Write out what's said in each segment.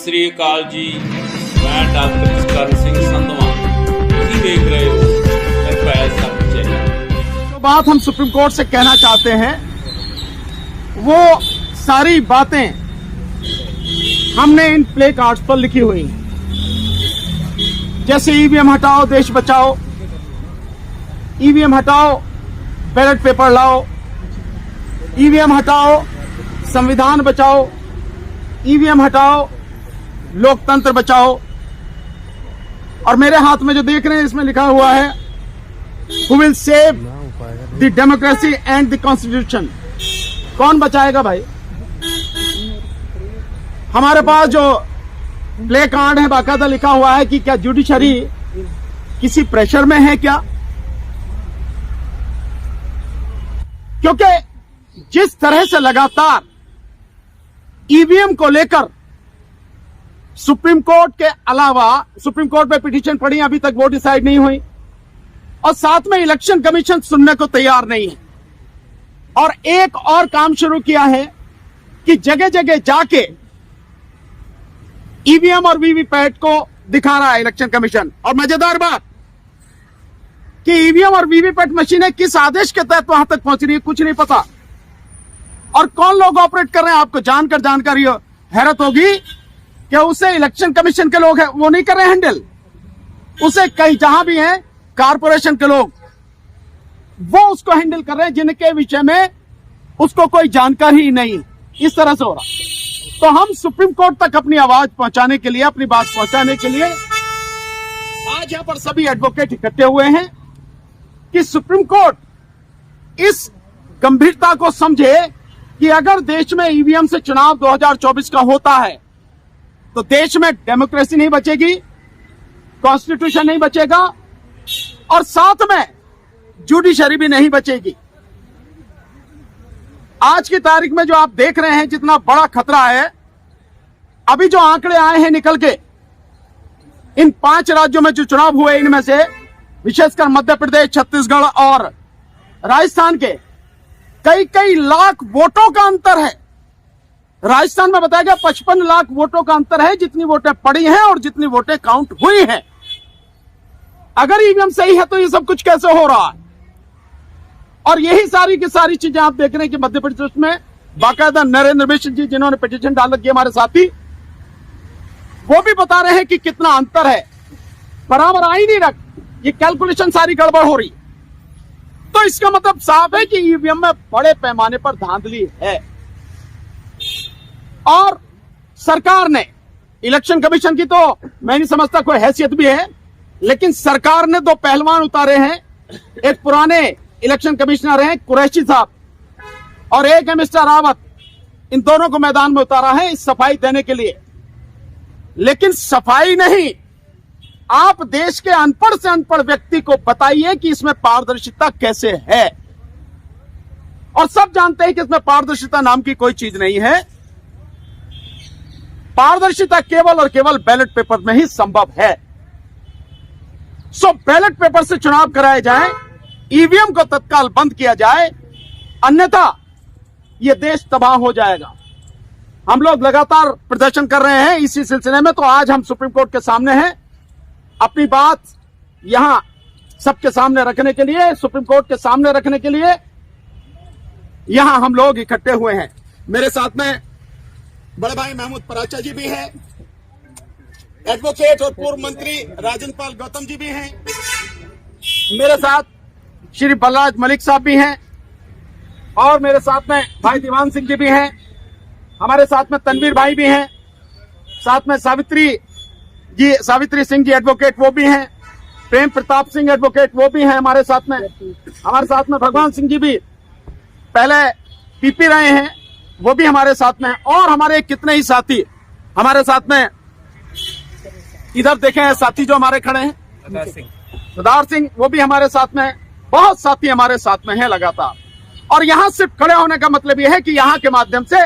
श्री अकाल जी, मैं डॉक्टर जसकरण सिंह संधवा। ਤੁਸੀਂ देख रहे हो निर्भय समाचार। जो बात हम सुप्रीम कोर्ट से कहना चाहते हैं वो सारी बातें हमने इन प्ले कार्ड्स पर लिखी हुई हैं। जैसे ईवीएम हटाओ देश बचाओ, ईवीएम हटाओ बैलेट पेपर लाओ, ईवीएम हटाओ संविधान बचाओ, ईवीएम हटाओ लोकतंत्र बचाओ। और मेरे हाथ में जो देख रहे हैं इसमें लिखा हुआ है who will save the democracy and the constitution. कौन बचाएगा भाई? हमारे पास जो प्ले कार्ड है बाकायदा लिखा हुआ है कि क्या जुडिशरी किसी प्रेशर में है क्या? क्योंकि जिस तरह से लगातार ईवीएम को लेकर सुप्रीम कोर्ट के अलावा सुप्रीम कोर्ट में पिटीशन पड़ी, अभी तक वो डिसाइड नहीं हुई, और साथ में इलेक्शन कमीशन सुनने को तैयार नहीं है। और एक और काम शुरू किया है कि जगह जगह जाके ईवीएम और वीवीपैट को दिखा रहा है इलेक्शन कमीशन। और मजेदार बात कि ईवीएम और वीवीपैट मशीनें किस आदेश के तहत वहां तक पहुंच रही है कुछ नहीं पता, और कौन लोग ऑपरेट कर रहे हैं आपको जानकर जानकारी हैरत होगी कि उसे इलेक्शन कमीशन के लोग हैं वो नहीं कर रहे हैंडल, उसे कई जहां भी हैं कारपोरेशन के लोग वो उसको हैंडल कर रहे हैं जिनके विषय में उसको कोई जानकारी ही नहीं। इस तरह से हो रहा। तो हम सुप्रीम कोर्ट तक अपनी आवाज पहुंचाने के लिए, अपनी बात पहुंचाने के लिए आज यहां पर सभी एडवोकेट इकट्ठे हुए हैं कि सुप्रीम कोर्ट इस गंभीरता को समझे कि अगर देश में ईवीएम से चुनाव 2024 का होता है तो देश में डेमोक्रेसी नहीं बचेगी, कॉन्स्टिट्यूशन नहीं बचेगा, और साथ में जुडिशरी भी नहीं बचेगी। आज की तारीख में जो आप देख रहे हैं जितना बड़ा खतरा है, अभी जो आंकड़े आए हैं निकल के इन 5 राज्यों में जो चुनाव हुए इनमें से विशेषकर मध्य प्रदेश, छत्तीसगढ़ और राजस्थान के कई लाख वोटों का अंतर है। राजस्थान में बताया गया 55 लाख वोटों का अंतर है, जितनी वोटें पड़ी हैं और जितनी वोटें काउंट हुई हैं। अगर ईवीएम सही है तो ये सब कुछ कैसे हो रहा है? और यही सारी की सारी चीजें आप देख रहे हैं कि मध्य प्रदेश में बाकायदा नरेंद्र मिश्र जी जिन्होंने पिटीशन डाल रखी है, हमारे साथी, वो भी बता रहे हैं कि कितना अंतर है, बराबर आ ही नहीं रख, ये कैलकुलेशन सारी गड़बड़ हो रही। तो इसका मतलब साफ है कि ईवीएम में बड़े पैमाने पर धांधली है। और सरकार ने, इलेक्शन कमीशन की तो मैं नहीं समझता कोई हैसियत भी है, लेकिन सरकार ने 2 पहलवान उतारे हैं। एक पुराने इलेक्शन कमिश्नर हैं कुरैशी साहब और एक है मिस्टर रावत। इन दोनों को मैदान में उतारा है इस सफाई देने के लिए। लेकिन सफाई नहीं, आप देश के अनपढ़ से अनपढ़ व्यक्ति को बताइए कि इसमें पारदर्शिता कैसे है। और सब जानते हैं कि इसमें पारदर्शिता नाम की कोई चीज नहीं है। पारदर्शिता केवल और केवल बैलेट पेपर में ही संभव है। सो बैलेट पेपर से चुनाव कराए जाए, ईवीएम को तत्काल बंद किया जाए, अन्यथा यह देश तबाह हो जाएगा। हम लोग लगातार प्रदर्शन कर रहे हैं इसी सिलसिले में। तो आज हम सुप्रीम कोर्ट के सामने हैं अपनी बात यहां सबके सामने रखने के लिए, सुप्रीम कोर्ट के सामने रखने के लिए यहां हम लोग इकट्ठे हुए हैं। मेरे साथ में बड़े भाई महमूद पराचा जी भी हैं, एडवोकेट और पूर्व मंत्री राजन पाल गौतम जी भी हैं, मेरे साथ श्री बलराज मलिक साहब भी हैं, और मेरे साथ में भाई दीवान सिंह जी भी हैं, हमारे साथ में तनवीर भाई भी हैं, साथ में सावित्री सिंह जी एडवोकेट वो भी हैं, प्रेम प्रताप सिंह एडवोकेट वो भी हैं हमारे साथ में भगवान सिंह जी भी पहले पीपी रहे हैं वो भी हमारे साथ में, और हमारे कितने ही साथी हमारे साथ में। इधर देखें साथी जो हमारे खड़े हैं, सरदार सिंह वो भी हमारे साथ में, बहुत साथी हमारे साथ में हैं लगातार। और यहां सिर्फ खड़े होने का मतलब यह है कि यहां के माध्यम से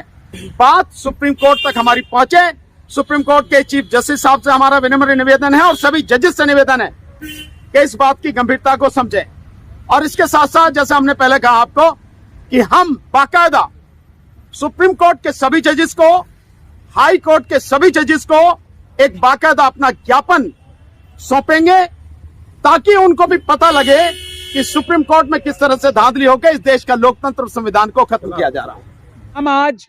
बात सुप्रीम कोर्ट तक हमारी पहुंचे। सुप्रीम कोर्ट के चीफ जस्टिस साहब से हमारा विनम्र निवेदन है और सभी जजेस से निवेदन है कि इस बात की गंभीरता को समझें। और इसके साथ साथ जैसे हमने पहले कहा आपको कि हम बाकायदा सुप्रीम कोर्ट के सभी जजेस को हाई कोर्ट के सभी जजेस को एक बाकायदा अपना ज्ञापन सौंपेंगे ताकि उनको भी पता लगे कि सुप्रीम कोर्ट में किस तरह से धांधली होकर इस देश का लोकतंत्र और संविधान को खत्म किया जा रहा है। हम आज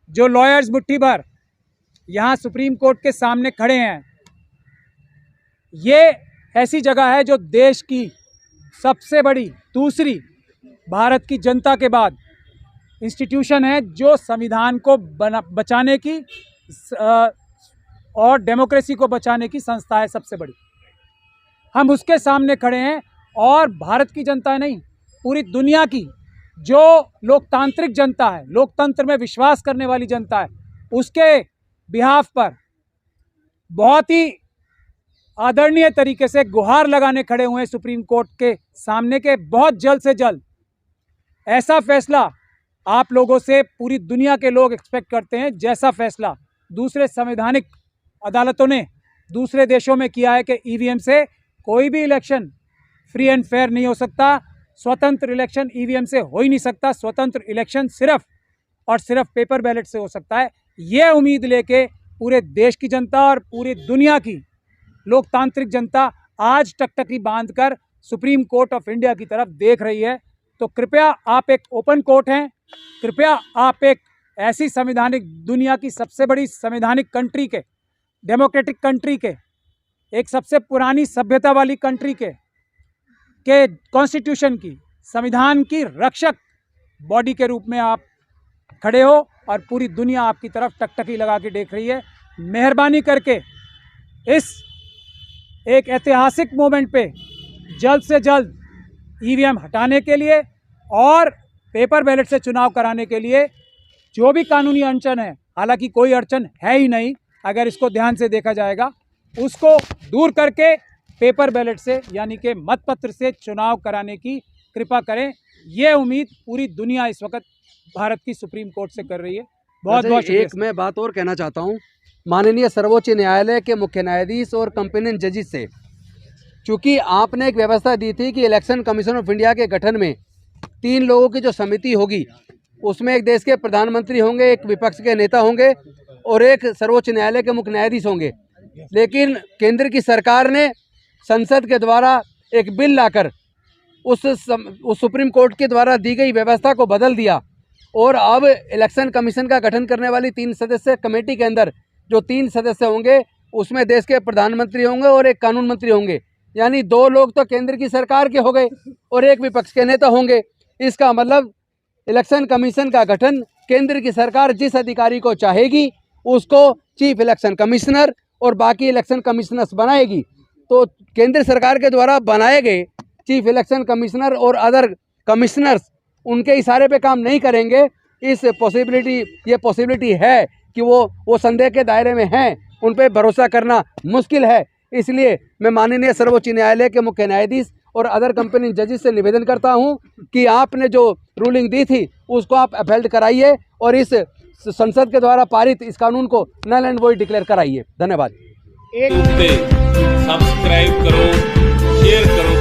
जो लॉयर्स मुट्ठी भर यहाँ सुप्रीम कोर्ट के सामने खड़े हैं, ये ऐसी जगह है जो देश की सबसे बड़ी दूसरी भारत की जनता के बाद इंस्टीट्यूशन है जो संविधान को बचाने की और डेमोक्रेसी को बचाने की संस्था है सबसे बड़ी। हम उसके सामने खड़े हैं और भारत की जनता नहीं, पूरी दुनिया की जो लोकतांत्रिक जनता है, लोकतंत्र में विश्वास करने वाली जनता है, उसके बिहाफ पर बहुत ही आदरणीय तरीके से गुहार लगाने खड़े हुए हैं सुप्रीम कोर्ट के सामने के बहुत जल्द से जल्द ऐसा फैसला आप लोगों से पूरी दुनिया के लोग एक्सपेक्ट करते हैं, जैसा फैसला दूसरे संवैधानिक अदालतों ने दूसरे देशों में किया है कि ईवीएम से कोई भी इलेक्शन फ्री एंड फेयर नहीं हो सकता, स्वतंत्र इलेक्शन ईवीएम से हो ही नहीं सकता, स्वतंत्र इलेक्शन सिर्फ और सिर्फ पेपर बैलेट से हो सकता है। ये उम्मीद लेके पूरे देश की जनता और पूरी दुनिया की लोकतांत्रिक जनता आज टकटकी बांधकर सुप्रीम कोर्ट ऑफ इंडिया की तरफ देख रही है। तो कृपया आप एक ओपन कोर्ट हैं, कृपया आप एक ऐसी संवैधानिक दुनिया की सबसे बड़ी संवैधानिक कंट्री के, डेमोक्रेटिक कंट्री के, एक सबसे पुरानी सभ्यता वाली कंट्री के कॉन्स्टिट्यूशन की, संविधान की रक्षक बॉडी के रूप में आप खड़े हो और पूरी दुनिया आपकी तरफ टकटकी लगा के देख रही है। मेहरबानी करके इस एक ऐतिहासिक मोमेंट पे जल्द से जल्द ईवीएम हटाने के लिए और पेपर बैलेट से चुनाव कराने के लिए जो भी कानूनी अड़चन है, हालांकि कोई अड़चन है ही नहीं अगर इसको ध्यान से देखा जाएगा, उसको दूर करके पेपर बैलेट से यानी कि मतपत्र से चुनाव कराने की कृपा करें। ये उम्मीद पूरी दुनिया इस वक्त भारत की सुप्रीम कोर्ट से कर रही है। बहुत बहुत शुक्रिया। एक मैं बात और कहना चाहता हूँ, माननीय सर्वोच्च न्यायालय के मुख्य न्यायाधीश और कंपेनियन जजेस से, चूँकि आपने एक व्यवस्था दी थी कि इलेक्शन कमीशन ऑफ इंडिया के गठन में 3 लोगों की जो समिति होगी उसमें एक देश के प्रधानमंत्री होंगे, एक विपक्ष के नेता होंगे और एक सर्वोच्च न्यायालय के मुख्य न्यायाधीश होंगे। लेकिन केंद्र की सरकार ने संसद के द्वारा एक बिल लाकर उस सुप्रीम कोर्ट के द्वारा दी गई व्यवस्था को बदल दिया और अब इलेक्शन कमीशन का गठन करने वाली 3 सदस्य कमेटी के अंदर जो 3 सदस्य होंगे उसमें देश के प्रधानमंत्री होंगे और एक कानून मंत्री होंगे, यानी 2 लोग तो केंद्र की सरकार के हो गए और एक विपक्ष के नेता होंगे। इसका मतलब इलेक्शन कमीशन का गठन केंद्र की सरकार जिस अधिकारी को चाहेगी उसको चीफ इलेक्शन कमिश्नर और बाकी इलेक्शन कमिश्नर्स बनाएगी। तो केंद्र सरकार के द्वारा बनाए गए चीफ इलेक्शन कमिश्नर और अदर कमिश्नर्स उनके इशारे पे काम नहीं करेंगे। ये पॉसिबिलिटी है कि वो संदेह के दायरे में हैं, उन पे भरोसा करना मुश्किल है। इसलिए मैं माननीय सर्वोच्च न्यायालय के मुख्य न्यायाधीश और अदर कंपनी जजेस से निवेदन करता हूं कि आपने जो रूलिंग दी थी उसको आप अपहेल्ड कराइए और इस संसद के द्वारा पारित इस कानून को नल एंड वॉइड डिक्लेयर कराइए। धन्यवाद। सब्सक्राइब करो, शेयर करो।